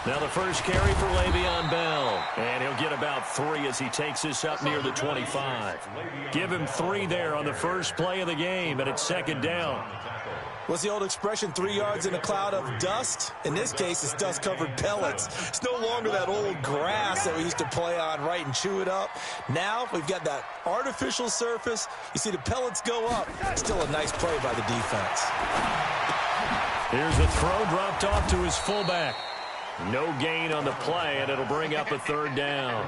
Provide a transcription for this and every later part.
Now the first carry for Le'Veon Bell. And he'll get about 3 as he takes this up near the 25. Give him 3 there on the first play of the game, and it's second down. What's the old expression, 3 yards in a cloud of dust? In this case, it's dust-covered pellets. It's no longer that old grass that we used to play on, right, and chew it up. Now we've got that artificial surface. You see the pellets go up. Still a nice play by the defense. Here's a throw dropped off to his fullback. No gain on the play, and it'll bring up a third down.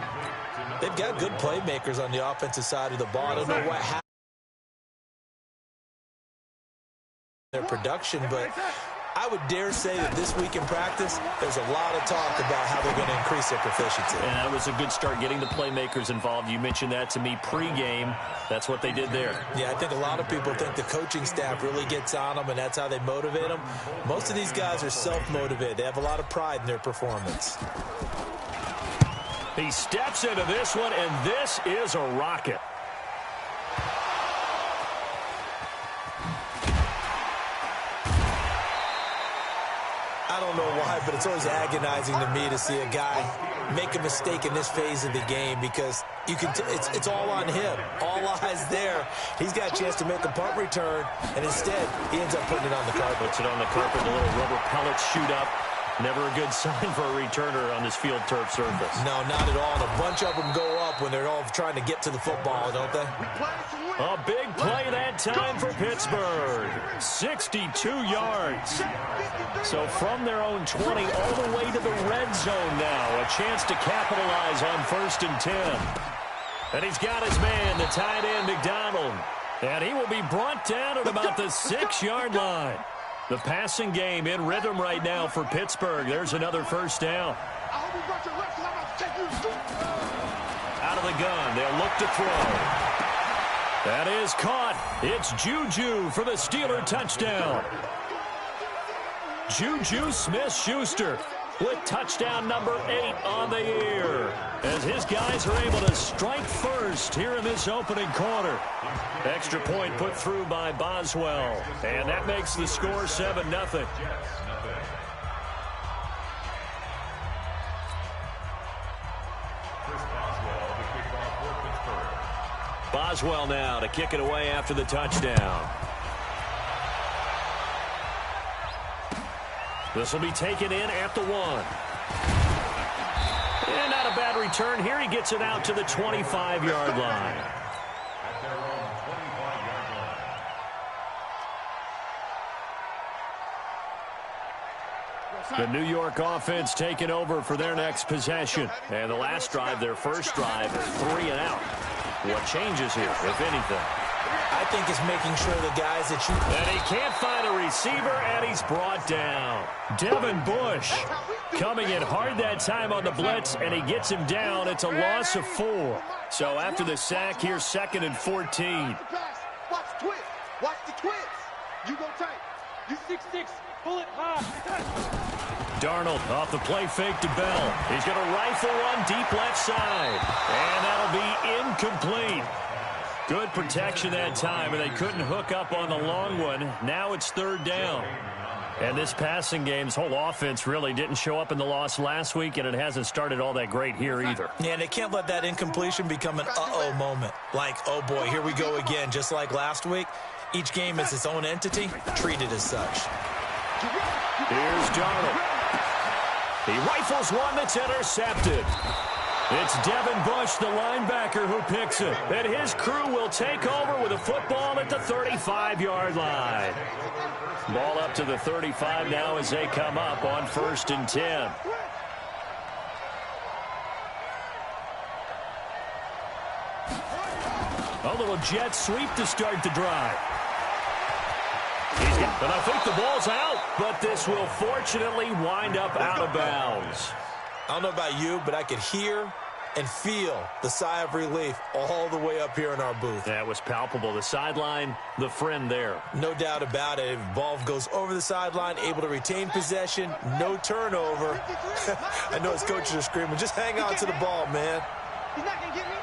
They've got good playmakers on the offensive side of the ball. I don't know what happened their production, but I would dare say that this week in practice, there's a lot of talk about how they're going to increase their proficiency. And that was a good start, getting the playmakers involved. You mentioned that to me pregame. That's what they did there. Yeah, I think a lot of people think the coaching staff really gets on them, and that's how they motivate them. Most of these guys are self-motivated. They have a lot of pride in their performance. He steps into this one, and this is a rocket. I don't know why, but it's always agonizing to me to see a guy make a mistake in this phase of the game, because you can it's all on him. All eyes there. He's got a chance to make a punt return, and instead he ends up putting it on the carpet. Puts it on the carpet. The little rubber pellets shoot up. Never a good sign for a returner on this field turf surface. No, not at all. And a bunch of them go up when they're all trying to get to the football, don't they? A big play that time for Pittsburgh. 62 yards. So from their own 20 all the way to the red zone now. A chance to capitalize on 1st and 10. And he's got his man, the tight end, McDonald. And he will be brought down at about the 6-yard line. The passing game in rhythm right now for Pittsburgh. There's another first down. Out of the gun, they'll look to throw. That is caught. It's Juju for the Steeler touchdown. Juju Smith-Schuster with touchdown number 8 on the year, as his guys are able to strike first here in this opening quarter. Extra point put through by Boswell, and that makes the score 7-0. Boswell now to kick it away after the touchdown. This will be taken in at the 1. And not a bad return here. He gets it out to the 25-yard line. The New York offense taking over for their next possession. And the last drive, their first drive, 3 and out. What changes here, if anything? I think it's making sure the guys that you... And he can't find a receiver, and he's brought down. Devin Bush coming in hard that time on the blitz, and he gets him down. It's a loss of 4. So after the sack, here's 2nd and 14. Watch the twist. Watch the twist. You go tight. You 6'6". Pull it high. Darnold off the play fake to Bell. He's going to rifle one deep left side. And that'll be incomplete. Good protection that time, and they couldn't hook up on the long one. Now it's 3rd down. And this passing game's whole offense really didn't show up in the loss last week, and it hasn't started all that great here either. Yeah, and they can't let that incompletion become an uh-oh moment. Like, oh boy, here we go again, just like last week. Each game is its own entity, treated as such. Here's Darnold. He rifles one that's intercepted. It's Devin Bush, the linebacker, who picks it. And his crew will take over with a football at the 35-yard line. Ball up to the 35 now as they come up on 1st and 10. A little jet sweep to start the drive. And I think the ball's out, but this will fortunately wind up out of bounds. I don't know about you, but I could hear and feel the sigh of relief all the way up here in our booth. That was palpable. The sideline, the friend there. No doubt about it. If the ball goes over the sideline, able to retain possession, no turnover. I know his coaches are screaming, just hang on to the ball, man. He's not going to get me.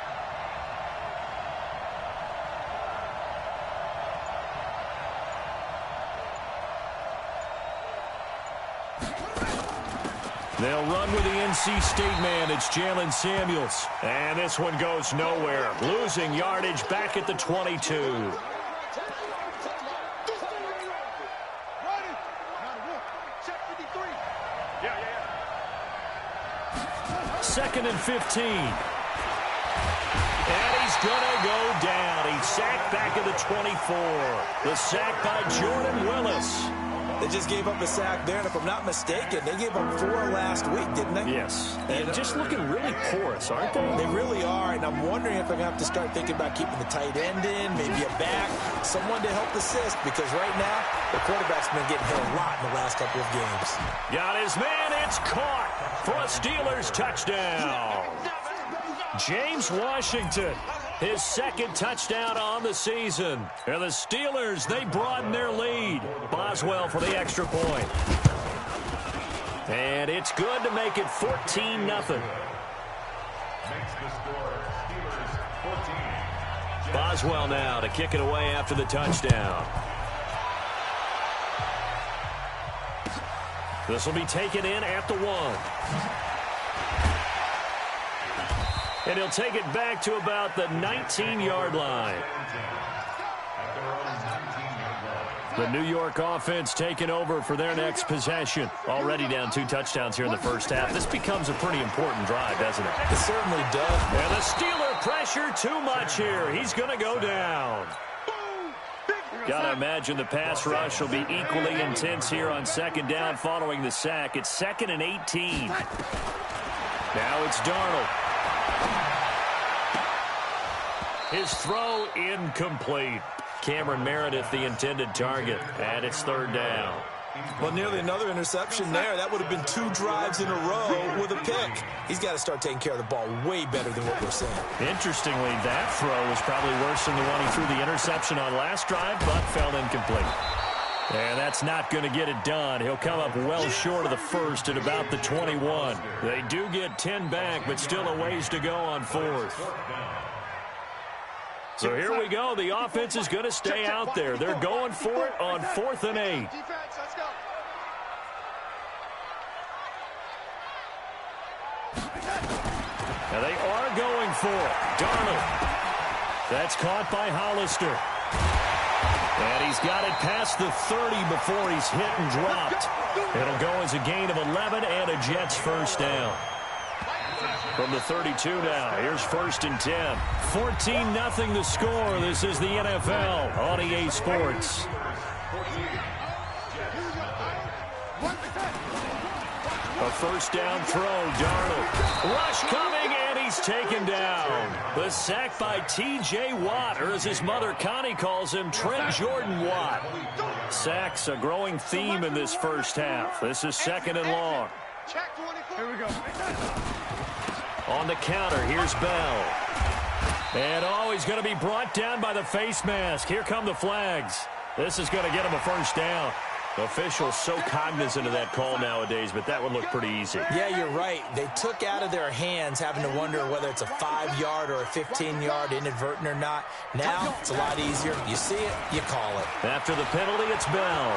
They'll run with the NC State man. It's Jalen Samuels. And this one goes nowhere. Losing yardage back at the 22. Second and 15. And he's going to go down. He's sacked back at the 24. The sack by Jordan Willis. They just gave up a sack there, and if I'm not mistaken, they gave up 4 last week, didn't they? Yes. And just looking really porous, aren't they? They really are, and I'm wondering if I'm going to have to start thinking about keeping the tight end in, maybe a back, someone to help assist, because right now, the quarterback's been getting hit a lot in the last couple of games. Got his man. It's caught for a Steelers touchdown. James Washington, his second touchdown on the season. And the Steelers, they broaden their lead. Boswell for the extra point. And it's good to make it 14-0. Boswell now to kick it away after the touchdown. This will be taken in at the 1. And he'll take it back to about the 19-yard line. The New York offense taking over for their next possession. Already down 2 touchdowns here in the first half. This becomes a pretty important drive, doesn't it? It certainly does. And the Steeler pressure too much here. He's going to go down. Got to imagine the pass rush will be equally intense here on second down following the sack. It's 2nd and 18. Now it's Darnold. His throw incomplete. Cameron Meredith the intended target, and it's 3rd down. Well, nearly another interception there. That would have been 2 drives in a row with a pick. He's got to start taking care of the ball way better than what we're seeing. Interestingly, that throw was probably worse than the one he threw the interception on last drive, but fell incomplete. And that's not going to get it done. He'll come up well short of the first at about the 21. They do get 10 back, but still a ways to go on 4th. So here we go. The offense is going to stay out there. They're going for it on 4th and 8. Now they are going for it. Darnold. That's caught by Hollister. And he's got it past the 30 before he's hit and dropped. It'll go as a gain of 11 and a Jets first down. From the 32 now, here's 1st and 10. 14-0 the score. This is the NFL on EA Sports. A first down throw, Darnold. Rush coming, and he's taken down. The sack by T.J. Watt, or as his mother Connie calls him, Trent Jordan Watt. Sacks a growing theme in this first half. This is 2nd and long. Here we go. On the counter, here's Bell. And he's going to be brought down by the face mask. Here come the flags. This is going to get him a first down. Officials so cognizant of that call nowadays, but that would look pretty easy. Yeah, you're right. They took out of their hands having to wonder whether it's a 5-yard or a 15-yard inadvertent or not. Now, it's a lot easier. You see it, you call it. After the penalty, it's Bell.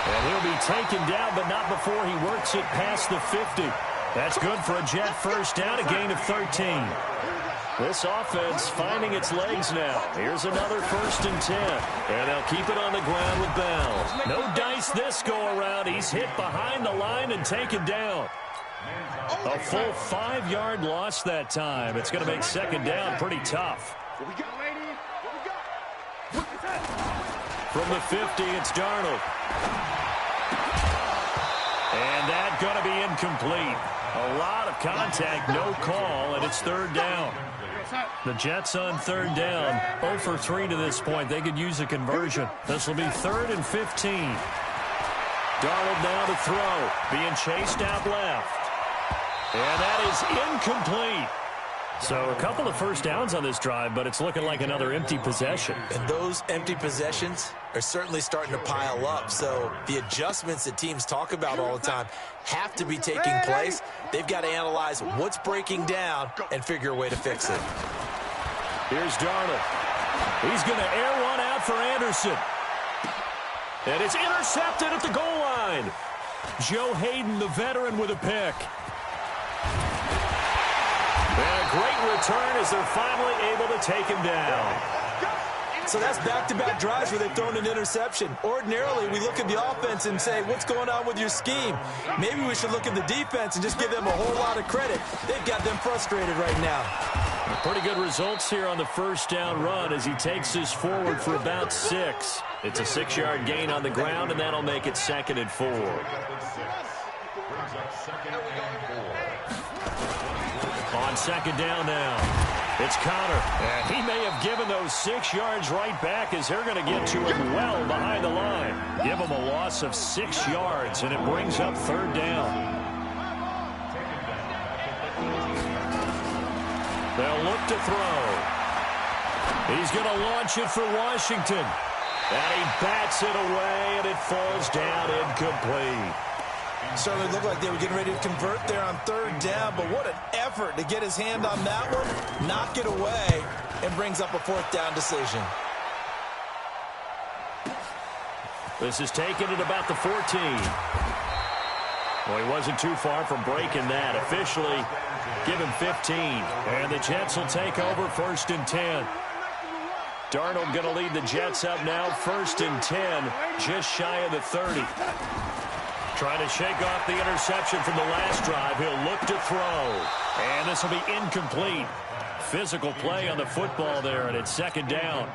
And he'll be taken down, but not before he works it past the 50. That's good for a Jet first down, a gain of 13. This offense finding its legs now. Here's another 1st and 10. And they'll keep it on the ground with Bell. No dice this go-around. He's hit behind the line and taken down. A full 5-yard loss that time. It's going to make 2nd down pretty tough. From the 50, it's Darnold. And that's going to be incomplete. A lot of contact, no call, and it's 3rd down. The Jets on 3rd down, 0 for 3 to this point. They could use a conversion. This will be 3rd and 15. Darnold now to throw, being chased out left. And that is incomplete. So a couple of first downs on this drive, but it's looking like another empty possession. And those empty possessions are certainly starting to pile up. So the adjustments that teams talk about all the time have to be taking place. They've got to analyze what's breaking down and figure a way to fix it. Here's Darnold. He's going to air one out for Anderson. And it's intercepted at the goal line. Joe Hayden, the veteran, with a pick. And a great return as they're finally able to take him down. So that's back-to-back drives where they've thrown an interception. Ordinarily, we look at the offense and say, what's going on with your scheme? Maybe we should look at the defense and just give them a whole lot of credit. They've got them frustrated right now. Pretty good results here on the first down run as he takes this forward for about 6. It's a 6-yard gain on the ground, and that'll make it 2nd and 4. On 2nd down now, it's Connor. And he may have given those 6 yards right back as they're going to get to him well behind the line. Give him a loss of 6 yards, and it brings up 3rd down. They'll look to throw. He's going to launch it for Washington. And he bats it away, and it falls down incomplete. Certainly looked like they were getting ready to convert there on 3rd down, but what an effort to get his hand on that one, knock it away, and brings up a 4th down decision. This is taken at about the 14. Well, he wasn't too far from breaking that. Officially, give him 15. And the Jets will take over 1st and 10. Darnold going to lead the Jets up now, 1st and 10, just shy of the 30. Trying to shake off the interception from the last drive. He'll look to throw. And this will be incomplete. Physical play on the football there, and it's 2nd down.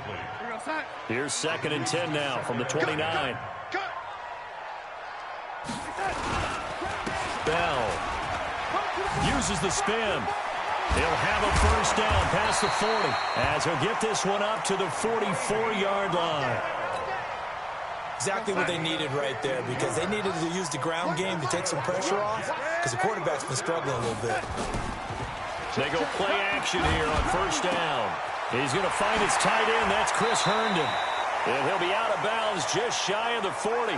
Here's 2nd and 10 now from the 29. Bell uses the spin. He'll have a 1st down past the 40 as he'll get this one up to the 44-yard line. Exactly what they needed right there, because they needed to use the ground game to take some pressure off, because the quarterback's been struggling a little bit. They go play action here on 1st down. He's going to find his tight end. That's Chris Herndon. And he'll be out of bounds just shy of the 40.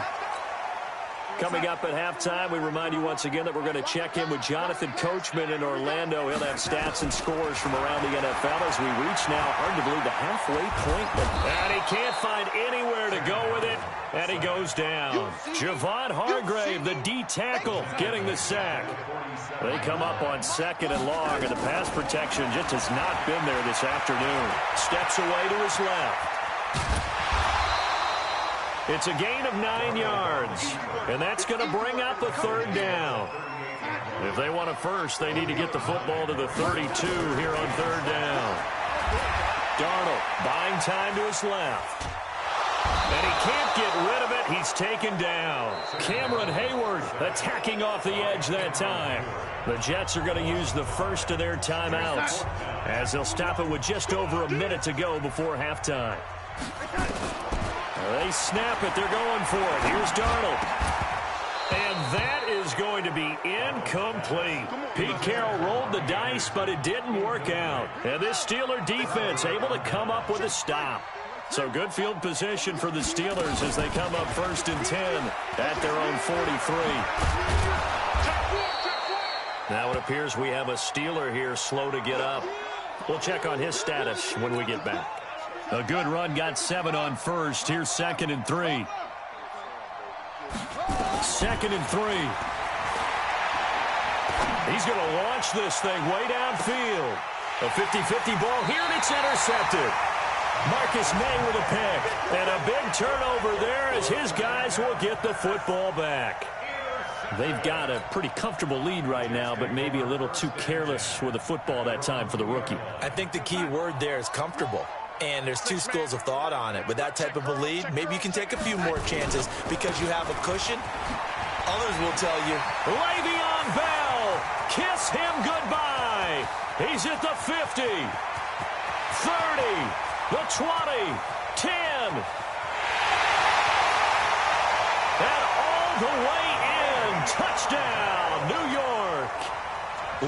Coming up at halftime, we remind you once again that we're going to check in with Jonathan Coachman in Orlando. He'll have stats and scores from around the NFL as we reach now, hard to believe, the halfway point. And he can't find anywhere to go with it, and he goes down. Javon Hargrave, the D tackle, getting the sack. They come up on 2nd and long, and the pass protection just has not been there this afternoon. Steps away to his left. It's a gain of 9 yards, and that's going to bring up the 3rd down. If they want a first, they need to get the football to the 32 here on 3rd down. Darnold buying time to his left. And he can't get rid of it. He's taken down. Cameron Hayward attacking off the edge that time. The Jets are going to use the first of their timeouts as they'll stop it with just over a minute to go before halftime. They snap it. They're going for it. Here's Darnold. And that is going to be incomplete. Pete Carroll rolled the dice, but it didn't work out. And this Steeler defense able to come up with a stop. So good field position for the Steelers as they come up 1st and 10 at their own 43. Now it appears we have a Steeler here slow to get up. We'll check on his status when we get back. A good run, got 7 on 1st. Here's 2nd and 3. 2nd and 3. He's going to launch this thing way downfield. A 50-50 ball here, and it's intercepted. Marcus May with a pick. And a big turnover there as his guys will get the football back. They've got a pretty comfortable lead right now, but maybe a little too careless with the football that time for the rookie. I think the key word there is comfortable. And there's 2 schools of thought on it. With that type of a lead, maybe you can take a few more chances because you have a cushion. Others will tell you, Le'Veon Bell, kiss him goodbye. He's at the 50, 30, the 20, 10. And all the way in. Touchdown, New York.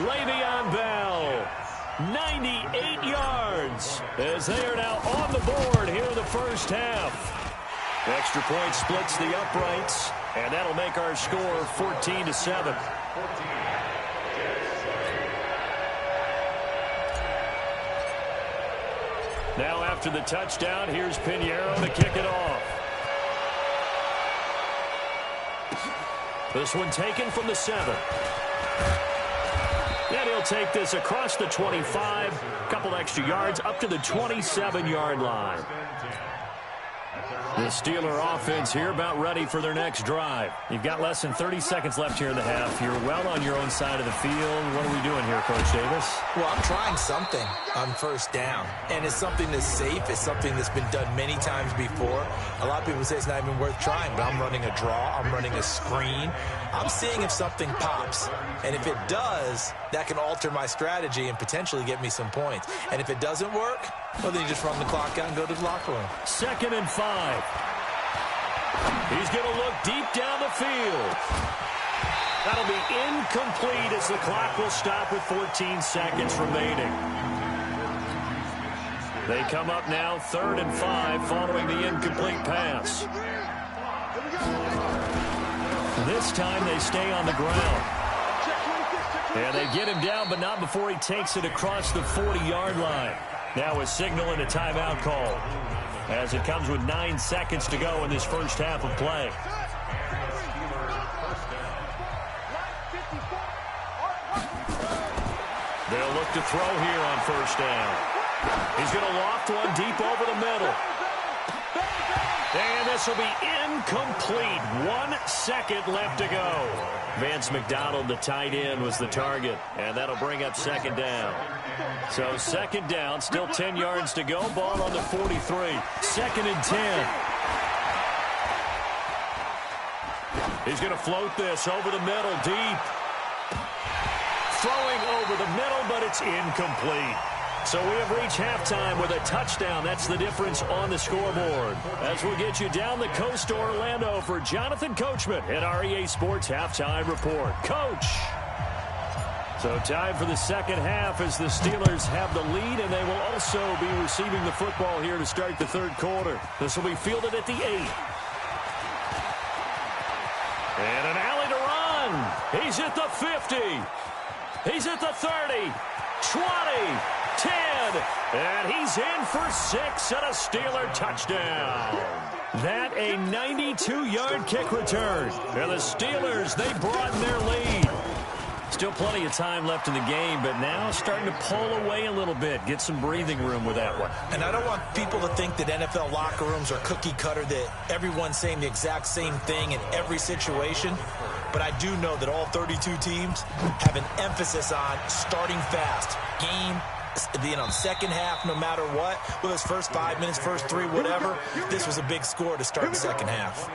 Le'Veon Bell. 98 yards as they are now on the board here in the first half. Extra point splits the uprights, and that'll make our score 14-7. Now after the touchdown, here's Pinheiro to kick it off. This one taken from the 7. And he'll take this across the 25, a couple extra yards up to the 27-yard line. The Steeler offense here about ready for their next drive. You've got less than 30 seconds left here in the half. You're well on your own side of the field. What are we doing here, Coach Davis? Well, I'm trying something on first down. And it's something that's safe. It's something that's been done many times before. A lot of people say it's not even worth trying, but I'm running a draw. I'm running a screen. I'm seeing if something pops. And if it does, that can alter my strategy and potentially get me some points. And if it doesn't work, well, then you just run the clock out and go to the locker room. 2nd and 5. He's going to look deep down the field. That'll be incomplete as the clock will stop with 14 seconds remaining. They come up now 3rd and 5 following the incomplete pass. This time they stay on the ground. And they get him down, but not before he takes it across the 40-yard line. Now a signal and a timeout call, as it comes with 9 seconds to go in this first half of play. They'll look to throw here on first down. He's going to loft one deep over the middle. And this will be incomplete. 1 second left to go. Vance McDonald, the tight end, was the target, and that'll bring up 2nd down. So 2nd down, still 10 yards to go. Ball on the 43. 2nd and 10. He's going to float this over the middle, deep. Throwing over the middle, but it's incomplete. So we have reached halftime with a touchdown. That's the difference on the scoreboard. As we'll get you down the coast to Orlando for Jonathan Coachman at REA Sports Halftime Report. Coach. So time for the second half as the Steelers have the lead, and they will also be receiving the football here to start the third quarter. This will be fielded at the 8. And an alley to run. He's at the 50. He's at the 30. 20. 10. And he's in for 6 and a Steeler touchdown. That a 92-yard kick return. And the Steelers, they broaden their lead. Still plenty of time left in the game, but now starting to pull away a little bit. Get some breathing room with that one. And I don't want people to think that NFL locker rooms are cookie cutter, that everyone's saying the exact same thing in every situation. But I do know that all 32 teams have an emphasis on starting fast. Second half, no matter what, whether it's first 5 minutes, first 3, whatever, this was a big score to start the second half.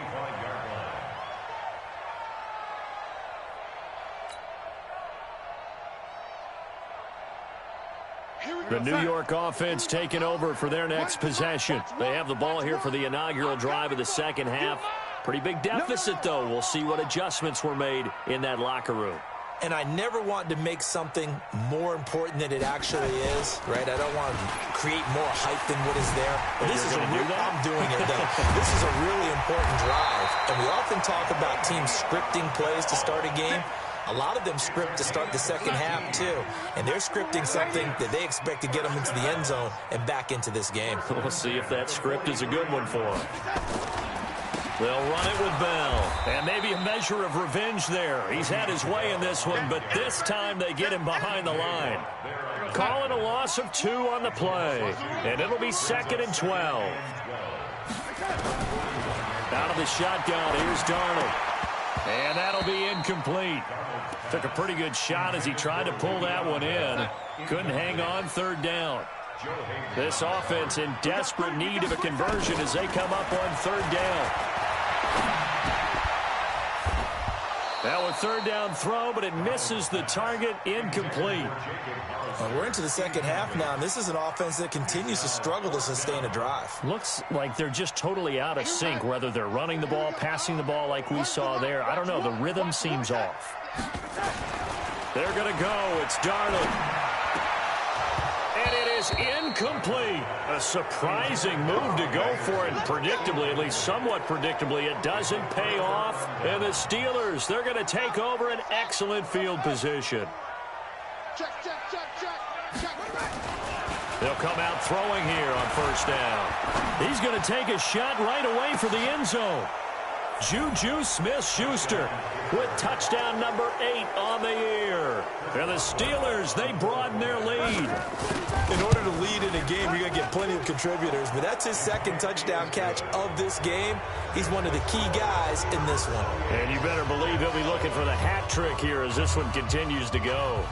The New York offense taking over for their next possession. They have the ball here for the inaugural drive of the second half. Pretty big deficit, though. We'll see what adjustments were made in that locker room. And I never want to make something more important than it actually is, right? I don't want to create more hype than what is there. But this is I'm doing it, though. This is a really important drive. And we often talk about teams scripting plays to start a game. A lot of them script to start the second half, too. And they're scripting something that they expect to get them into the end zone and back into this game. We'll see if that script is a good one for them. They'll run it with Bell. And maybe a measure of revenge there. He's had his way in this one, but this time they get him behind the line. Calling a loss of 2 on the play. And it'll be 2nd and 12. Out of the shotgun, here's Darnold. And that'll be incomplete. Took a pretty good shot as he tried to pull that one in. Couldn't hang on, 3rd down. This offense in desperate need of a conversion as they come up on 3rd down. Now a 3rd down throw, but it misses the target, incomplete. Well, we're into the second half now, and this is an offense that continues to struggle to sustain a drive. Looks like they're just totally out of sync, whether they're running the ball, passing the ball like we saw there. I don't know, the rhythm seems off. They're going to go. It's Darnold. And it is incomplete. A surprising move to go for it. Predictably, at least somewhat predictably, it doesn't pay off. And the Steelers, they're going to take over an excellent field position. They'll come out throwing here on 1st down. He's going to take a shot right away for the end zone. Juju Smith-Schuster with touchdown number 8 on the year. And the Steelers, they broaden their lead. In order to lead in a game, you're going to get plenty of contributors, but that's his second touchdown catch of this game. He's one of the key guys in this one. And you better believe he'll be looking for the hat trick here as this one continues to go.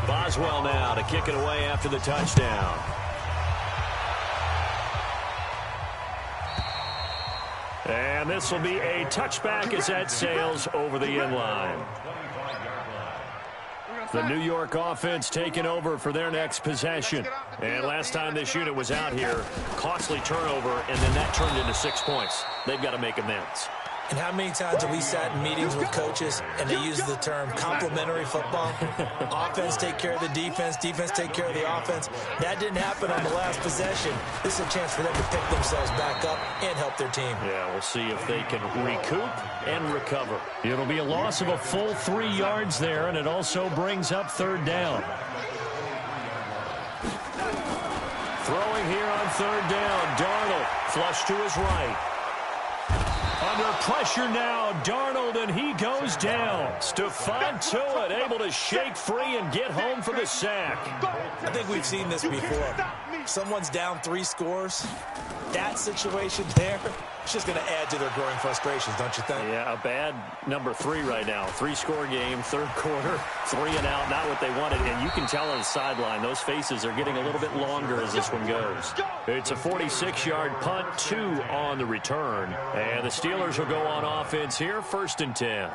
Boswell now to kick it away after the touchdown. And this will be a touchback as that sails over the end line. The New York offense taking over for their next possession. And last time this unit was out here, costly turnover, and then that turned into 6 points. They've got to make amends. And how many times have we sat in meetings with coaches and they use the term complementary football? Offense take care of the defense, defense take care of the offense. That didn't happen on the last possession. This is a chance for them to pick themselves back up and help their team. Yeah, we'll see if they can recoup and recover. It'll be a loss of a full 3 yards there, and it also brings up third down. Throwing here on third down, Darnold flush to his right. Under pressure now, Darnold, and he goes down. Stephon Tuitt able to shake free and get home for the sack. I think we've seen this before. Someone's down 3 scores. That situation there, it's just going to add to their growing frustrations, don't you think? Yeah, a bad number 3 right now. 3-score game, third quarter, 3 and out, not what they wanted. And you can tell on the sideline, those faces are getting a little bit longer as this one goes. It's a 46-yard punt, 2 on the return. And the Steelers will go on offense here, 1st and 10.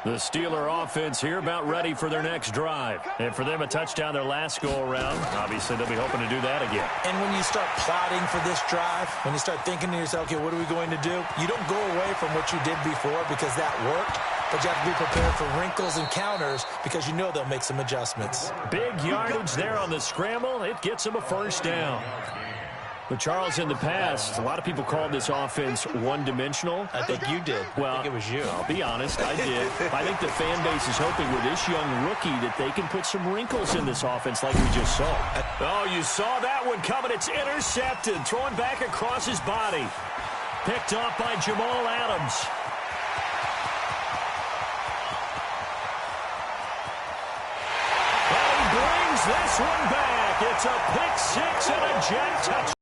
The Steeler offense here about ready for their next drive. And for them, a touchdown their last go-around. Obviously, they'll be hoping to do that again. And when you start plotting for this drive, when you start thinking to yourself, okay, what are we going to do? You don't go away from what you did before because that worked. But you have to be prepared for wrinkles and counters because you know they'll make some adjustments. Big yardage there on the scramble. It gets them a 1st down. But, Charles, in the past, a lot of people called this offense one-dimensional. I think you did. Well, I think it was you. I'll be honest, I did. I think the fan base is hoping with this young rookie that they can put some wrinkles in this offense like we just saw. Oh, you saw that one coming. It's intercepted. Throwing back across his body. Picked off by Jamal Adams. And he brings this one back. It's a pick 6 and a jet touchdown.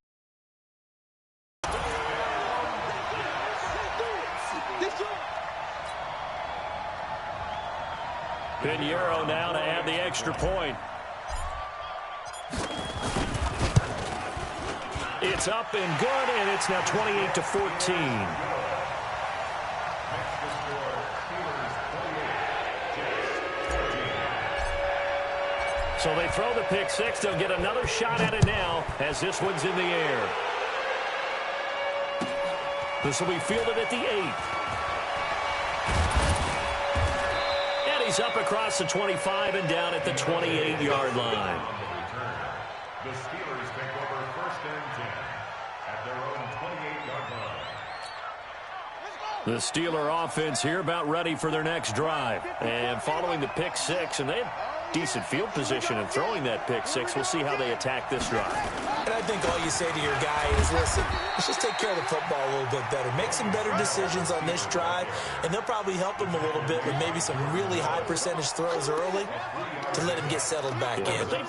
Pinheiro now to add the extra point. It's up and good, and it's now 28-14. So they throw the pick 6. They'll get another shot at it now as this one's in the air. This will be fielded at the 8. He's up across the 25 and down at the 28-yard line. The Steelers take over 1st and 10 at their own 28-yard line. The Steeler offense here about ready for their next drive. And following the pick 6, and they have decent field position in throwing that pick 6. We'll see how they attack this drive. And I think all you say to your guy is, listen, let's just take care of the football a little bit better. Make some better decisions on this drive, and they'll probably help him a little bit with maybe some really high percentage throws early to let him get settled back in. But they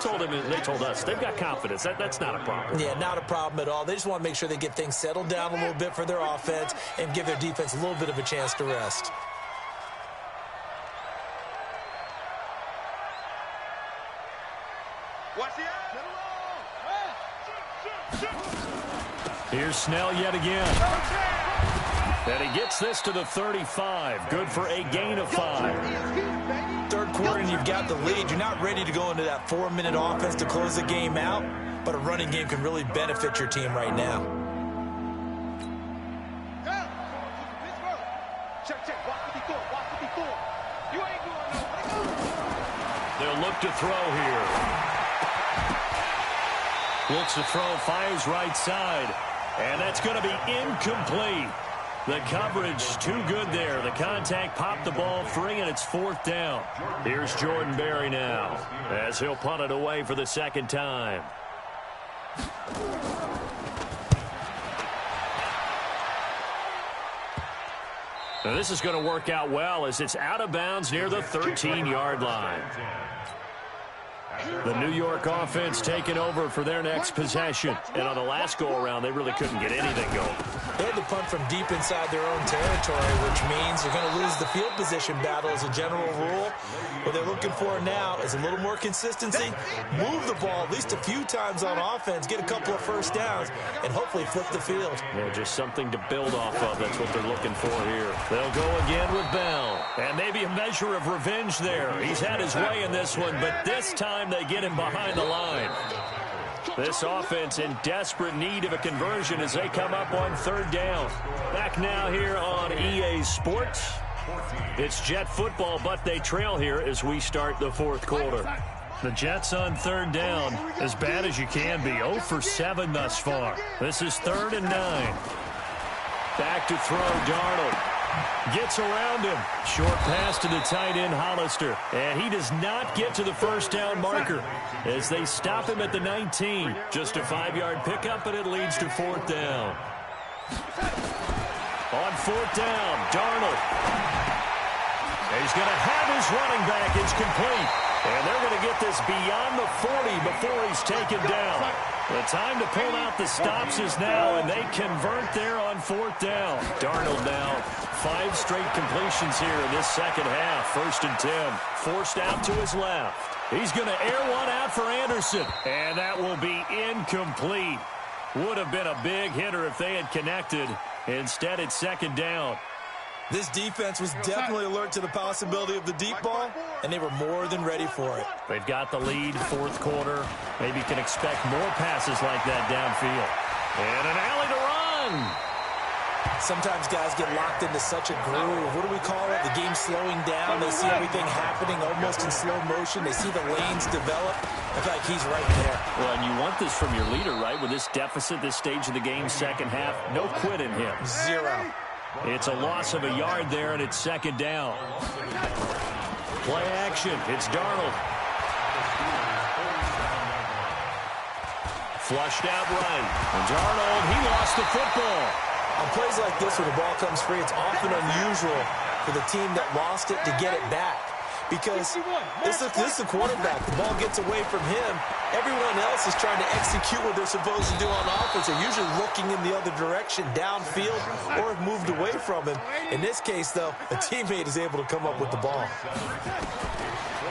told us, they've got confidence. That's not a problem. Yeah, not a problem at all. They just want to make sure they get things settled down a little bit for their offense and give their defense a little bit of a chance to rest. Here's Snell yet again. And he gets this to the 35. Good for a gain of 5. Third quarter and you've got the lead. You're not ready to go into that 4-minute offense to close the game out, but a running game can really benefit your team right now. They'll look to throw here. Looks to throw, fires right side. And that's going to be incomplete. The coverage too good there. The contact popped the ball free, and it's 4th down. Here's Jordan Berry now as he'll punt it away for the second time. Now this is going to work out well as it's out of bounds near the 13-yard line. The New York offense taking over for their next possession. And on the last go-around, they really couldn't get anything going. They had to punt from deep inside their own territory, which means you're going to lose the field position battle as a general rule. What they're looking for now is a little more consistency, move the ball at least a few times on offense, get a couple of first downs, and hopefully flip the field. Yeah, just something to build off of. That's what they're looking for here. They'll go again with Bell. And maybe a measure of revenge there. He's had his way in this one, but this time they get him behind the line. This offense in desperate need of a conversion as they come up on 3rd down. Back now here on EA Sports. It's Jet football, but they trail here as we start the 4th quarter. The Jets on 3rd down, as bad as you can be. 0 for 7 thus far. This is 3rd and 9. Back to throw, Darnold. Gets around him. Short pass to the tight end, Hollister. And he does not get to the first down marker as they stop him at the 19. Just a 5-yard pickup, but it leads to 4th down. On 4th down, Darnold. He's going to have his running back. It's complete. And they're going to get this beyond the 40 before he's taken down. The time to pull out the stops is now, and they convert there on 4th down. Darnold now 5 straight completions here in this second half. 1st and 10. Forced out to his left. He's going to air one out for Anderson. And that will be incomplete. Would have been a big hitter if they had connected. Instead, it's 2nd down. This defense was definitely alert to the possibility of the deep ball, and they were more than ready for it. They've got the lead, 4th quarter. Maybe can expect more passes like that downfield. And an alley to run. Sometimes guys get locked into such a groove. What do we call it? The game slowing down. They see everything happening almost in slow motion. They see the lanes develop. I feel like he's right there. Well, and you want this from your leader, right? With this deficit, this stage of the game, second half, no quit in him. 0. It's a loss of a yard there, and it's 2nd down. Play action. It's Darnold. Flushed out right. And Darnold, he lost the football. On plays like this where the ball comes free, it's often unusual for the team that lost it to get it back. Because this is the quarterback. The ball gets away from him. Everyone else is trying to execute what they're supposed to do on offense. They're usually looking in the other direction, downfield, or have moved away from him. In this case, though, a teammate is able to come up with the ball.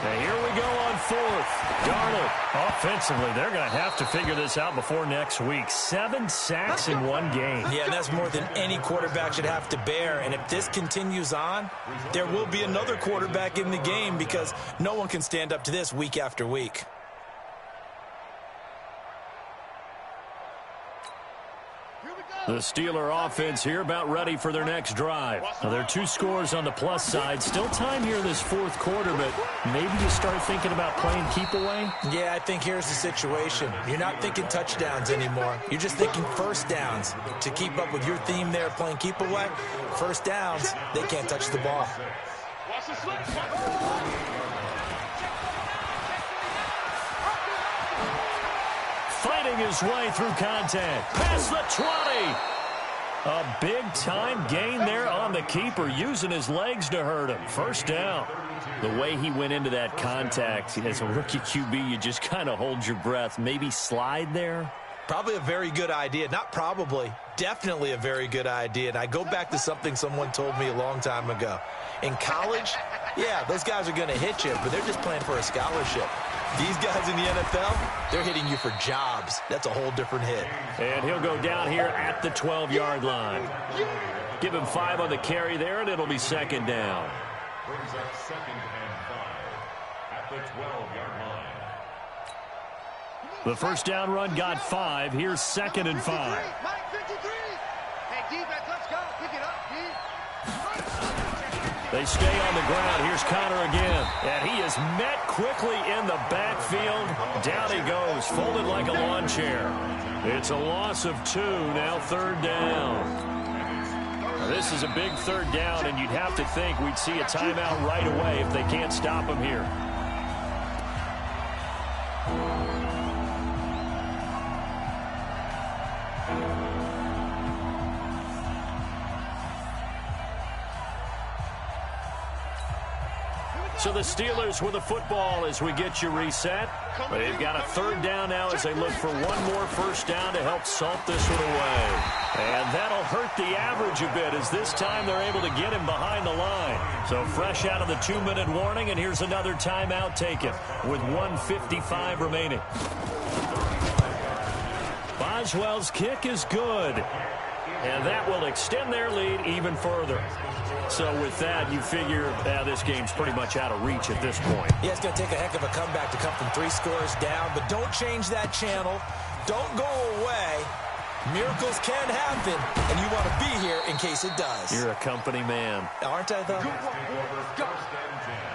And here we go on 4th. Darnold. Offensively, they're going to have to figure this out before next week. 7 sacks in one game. Yeah, and that's more than any quarterback should have to bear. And if this continues on, there will be another quarterback in the game because no one can stand up to this week after week. The Steeler offense here about ready for their next drive. Now, there are 2 scores on the plus side. Still time here in this 4th quarter, but maybe you start thinking about playing keep away? Yeah, I think here's the situation. You're not thinking touchdowns anymore. You're just thinking first downs. To keep up with your theme there, playing keep away, first downs, they can't touch the ball. Fighting his way through contact. Past the 20. A big-time gain there on the keeper, using his legs to hurt him. First down. The way he went into that contact, as a rookie QB, you just kind of hold your breath. Maybe slide there? Probably a very good idea. Not probably. Definitely a very good idea. And I go back to something someone told me a long time ago. In college, yeah, those guys are going to hit you, but they're just playing for a scholarship. These guys in the NFL, they're hitting you for jobs. That's a whole different hit. And he'll go down here at the 12-yard line. Give him 5 on the carry there, and it'll be 2nd down. Brings up 2nd and 5 at the 12-yard line. The first down run got 5. Here's 2nd and 5. They stay on the ground. Here's Connor again. And he is met quickly in the backfield. Down he goes, folded like a lawn chair. It's a loss of 2, now 3rd down. This is a big third down, and you'd have to think we'd see a timeout right away if they can't stop him here. So the Steelers with the football as we get you reset. They've got a third down now as they look for one more first down to help salt this one away. And that'll hurt the average a bit as this time they're able to get him behind the line. So fresh out of the 2-minute warning, and here's another timeout taken with 1:55 remaining. Boswell's kick is good. And that will extend their lead even further. So with that, you figure this game's pretty much out of reach at this point. Yeah, it's going to take a heck of a comeback to come from 3 scores down, but don't change that channel. Don't go away. Miracles can happen, and you want to be here in case it does. You're a company man. Aren't I, though?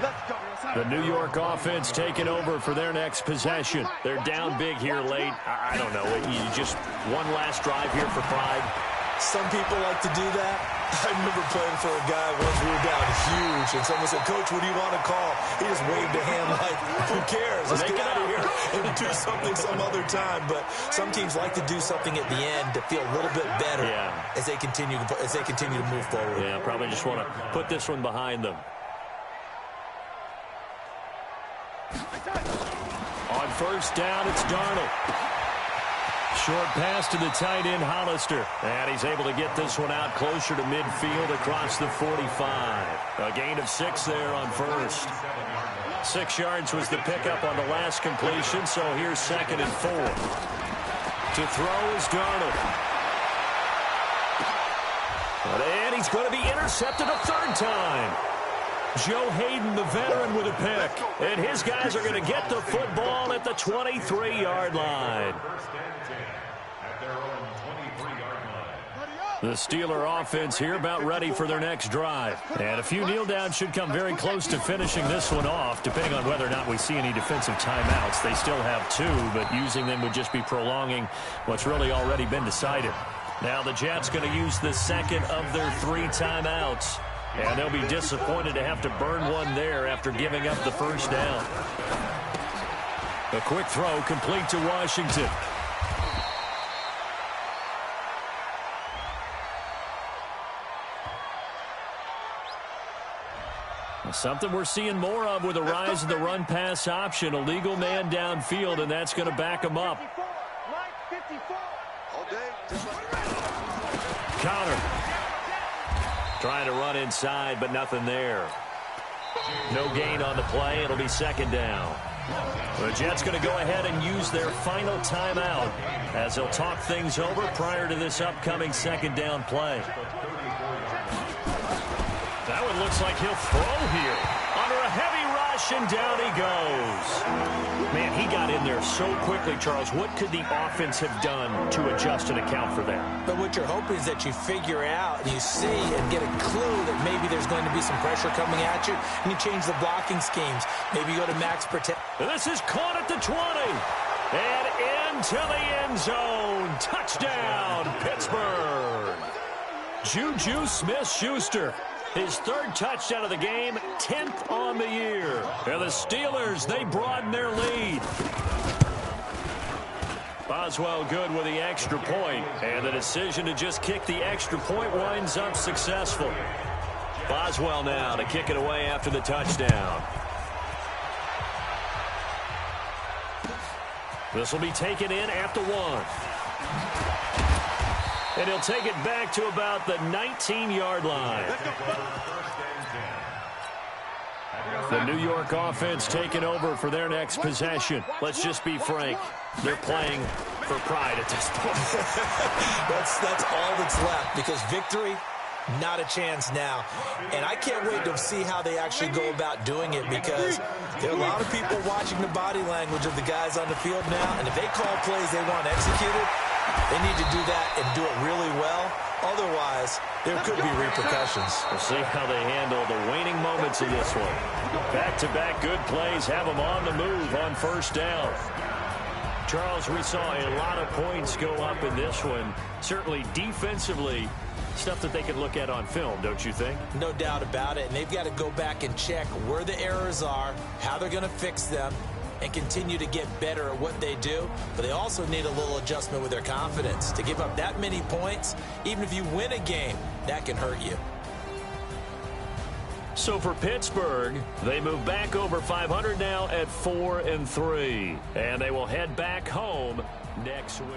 Let's go. The New York offense taking over for their next possession. They're down big here late. I don't know. You just one last drive here for pride. Some people like to do that. I remember playing for a guy once. We were down huge, and someone said, "Coach, what do you want to call?" He just waved a hand like, "Who cares? Let's get out of here and do something some other time." But some teams like to do something at the end to feel a little bit better as they continue to move forward. Yeah, probably just want to put this one behind them. On first down, it's Darnold. Short pass to the tight end, Hollister. And he's able to get this one out closer to midfield across the 45. A gain of 6 there on first. 6 yards was the pickup on the last completion, so here's 2nd and 4. To throw is Darnold. And he's going to be intercepted a 3rd time. Joe Hayden, the veteran, with a pick. And his guys are going to get the football at the 23-yard line. The Steeler offense here about ready for their next drive. And a few kneel downs should come very close to finishing this one off, depending on whether or not we see any defensive timeouts. They still have 2, but using them would just be prolonging what's really already been decided. Now the Jets going to use the 2nd of their 3 timeouts. And they'll be disappointed to have to burn one there after giving up the first down. A quick throw complete to Washington. Something we're seeing more of with the rise of the run-pass option. A legal man downfield, and that's going to back him up. Connor. Trying to run inside, but nothing there. No gain on the play. It'll be 2nd down. The Jets going to go ahead and use their final timeout as they'll talk things over prior to this upcoming 2nd down play. That one looks like he'll throw here. Under a heavy rush, and down he goes. Man, he got in there so quickly, Charles. What could the offense have done to adjust and account for that? But what you're hoping is that you figure out, you see, and get a clue that maybe there's going to be some pressure coming at you, and you change the blocking schemes. Maybe you go to max protect. This is caught at the 20. And into the end zone. Touchdown, Pittsburgh. Juju Smith-Schuster. His 3rd touchdown of the game, 10th on the year. And the Steelers, they broaden their lead. Boswell good with the extra point, and the decision to just kick the extra point winds up successful. Boswell now to kick it away after the touchdown. This will be taken in at the 1. And he'll take it back to about the 19-yard line. The New York offense taking over for their next possession. Let's just be frank. They're playing for pride at this point. That's all that's left, because victory, not a chance now. And I can't wait to see how they actually go about doing it, because there are a lot of people watching the body language of the guys on the field now, and if they call plays they want executed, they need to do that and do it really well. Otherwise, there could be repercussions. We'll see how they handle the waning moments of this one. Back-to-back good plays have them on the move on first down. Charles, we saw a lot of points go up in this one. Certainly defensively, stuff that they can look at on film, don't you think? No doubt about it. And they've got to go back and check where the errors are, how they're going to fix them, and continue to get better at what they do. But they also need a little adjustment with their confidence. To give up that many points, even if you win a game, that can hurt you. So for Pittsburgh, they move back over 500 now at 4-3. And they will head back home next week.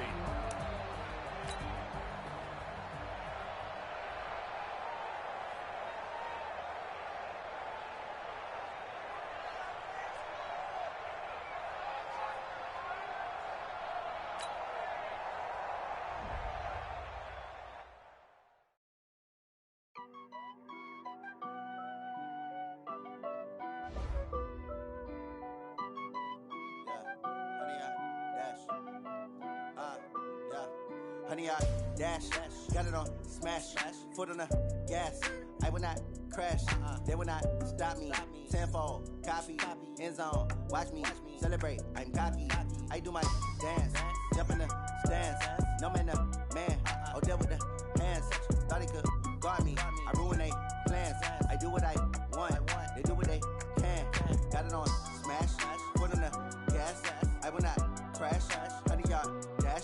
Honey, I dash, got it on smash, foot on the gas. I will not crash, they will not stop me. Tenfold, copy, end zone, watch me celebrate. I'm cocky, I do my dance, jump in the stands. No man, man, oh, deal with the hands. Thought he could guard me, I ruin they plans. I do what I want, they do what they can. Got it on smash, foot on the gas. I will not crash, honey, y'all dash,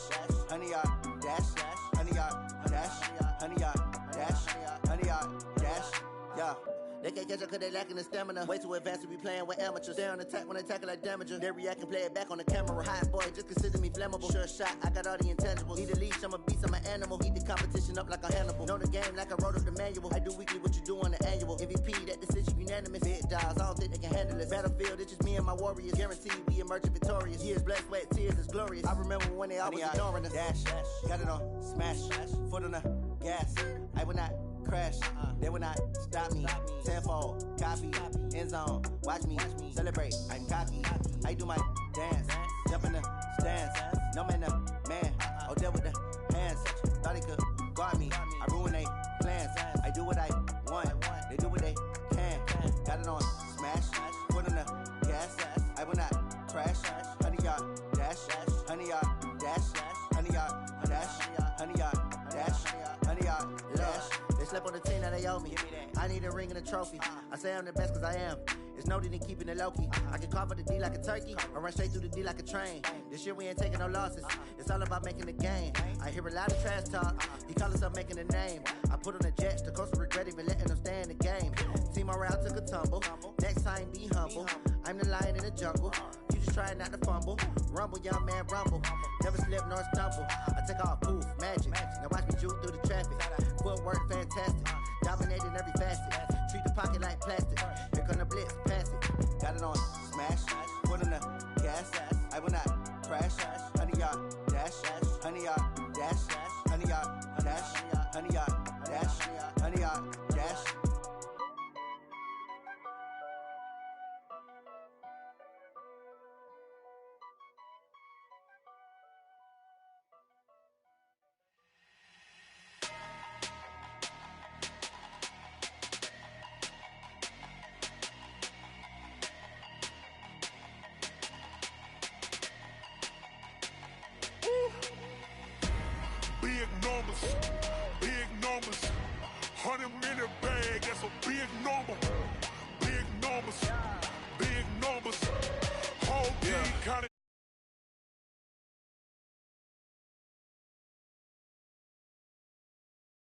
honey, y'all dash, honey, y'all dash, honey, y'all dash, honey, y'all dash, yeah. They can't catch up cause they lacking the stamina. Way too advanced to be playing with amateurs. Stay on attack when they tackle like damager. They react and play it back on the camera. Hot boy, just consider me flammable. Sure shot, I got all the intangibles. Need a leash, I'm a beast, I'm an animal. Eat the competition up like a Hannibal. Know the game like I wrote up the manual. I do weekly what you do on the annual. MVP, that decision unanimous. Big dials, I don't think they can handle it. Battlefield, it's just me and my warriors. Guaranteed we emerge victorious. Years, blood, sweat, tears, is glorious. I remember when they always ignoring us. Dash, got it on smash, foot on the gas. I will not crash, they will not stop me. Tenfold, copy, end zone, watch me celebrate. I'm cocky, I do my dance, jump in the stands. No man, man, oh, deal with the hands. Thought he could guard me, I ruin they plans. I do what I want, they do what they can. Got it on smash, foot on the gas. I will not crash, honey, y'all dash, honey, y'all dash, honey, y'all dash, honey, y'all dash, honey, y'all dash. They slept on the team that they owe me. I need a ring and a trophy. I say I'm the best cause I am. It's no need in keeping it low-key. I can carve up the D like a turkey or run straight through the D like a train. This year we ain't taking no losses. It's all about making the game. I hear a lot of trash talk. He call himself making a name. I put on the Jets. The coach will regret even letting them stay in the game. Team morale took a tumble. Next time be humble. I'm the lion in the jungle. You just try not to fumble. Rumble, young man, rumble. Never slip nor stumble. I take off, poof, magic. Now watch me juke through the traffic. Footwork fantastic. Dominating every facet. Treat the pocket like plastic. Here come the blitz, pass it. Got it on smash, foot on the gas. I will not crash. Honey, y'all dash, honey, y'all dash, honey, y'all dash, honey, y'all dash, honey, y'all dash. Big numbers, 100 minute bag, that's a big number. Big numbers,